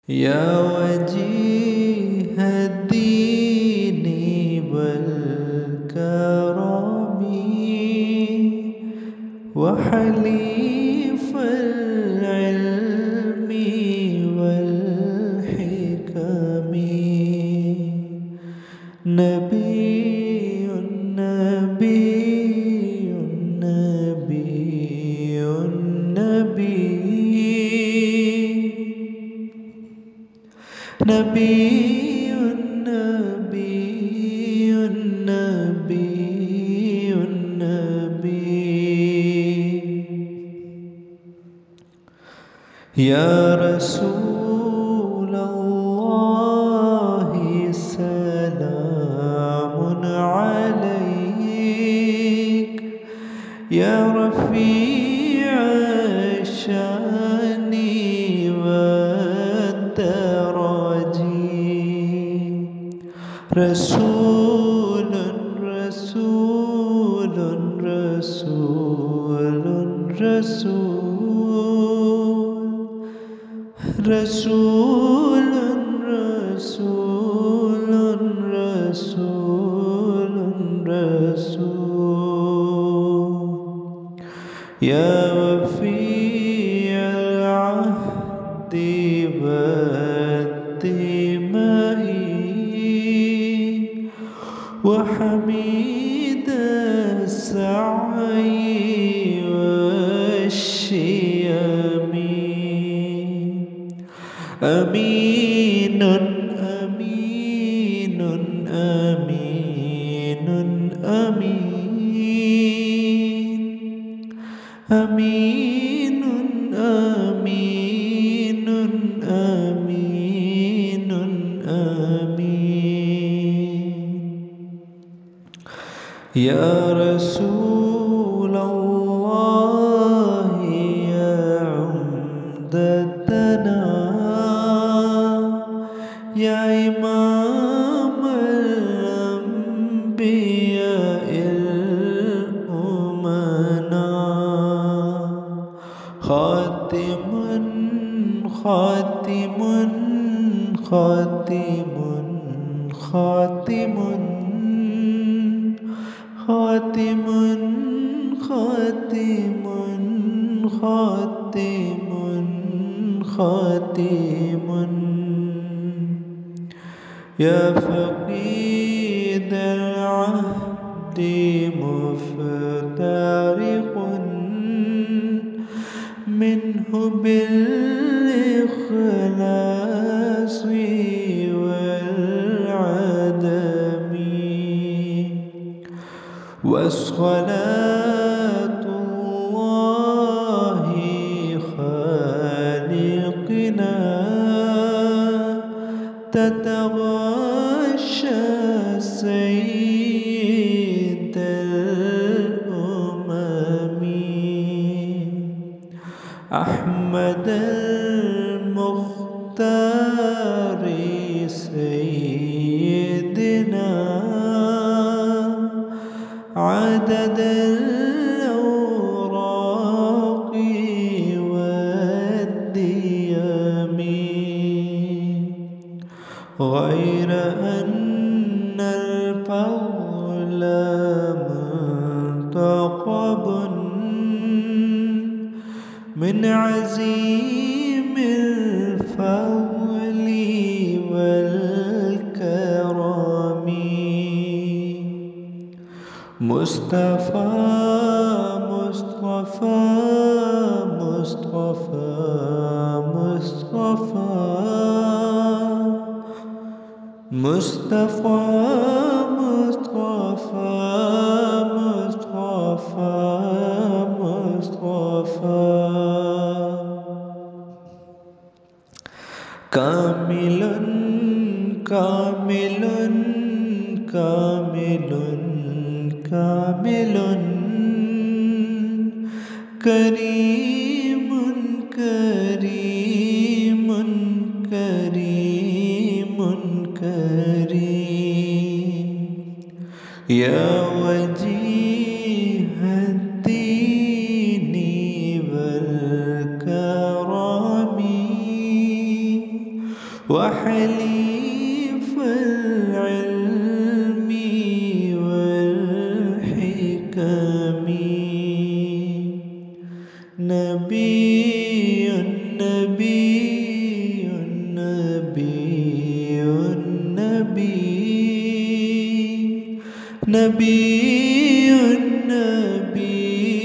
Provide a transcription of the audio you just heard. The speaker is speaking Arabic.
يا وجيه الدين والكرم وحليف العلم والحكم نبي نبي نبي نبي نبي نبي نبي يا رسول الله سلام عليك يا رفيع الشان والدرج رسول رسول رسول رسول رسول رسول رسول رسول يا وفي العهد والدماء وحميد السعي والشيم أمين أمين أمين أمين أمين أمين أمين أمين يا رسول الله يا عمدتنا يا إمام الأنبياء الأمنا خاتم خاتم خاتم خاتم خاتم خاتم خاتم خاتم يا فقيد العهد مفترق منه بالإخلاص والعدم والصلاة الله خالقنا تتغشى سيد الأمم أحمد المختار سيدنا عدد الأوراق والديم غير أن الفضل منتقب من عزيم الفضل والكرم مصطفى مصطفى مصطفى مصطفى مصطفى مصطفى مصطفى مصطفى كامل كامل كامل كامل كريم كريم كريم كريم يا وجيه الدين والكرم وحليف العلم والحكم نبي نبي نبي نبي نبي نبي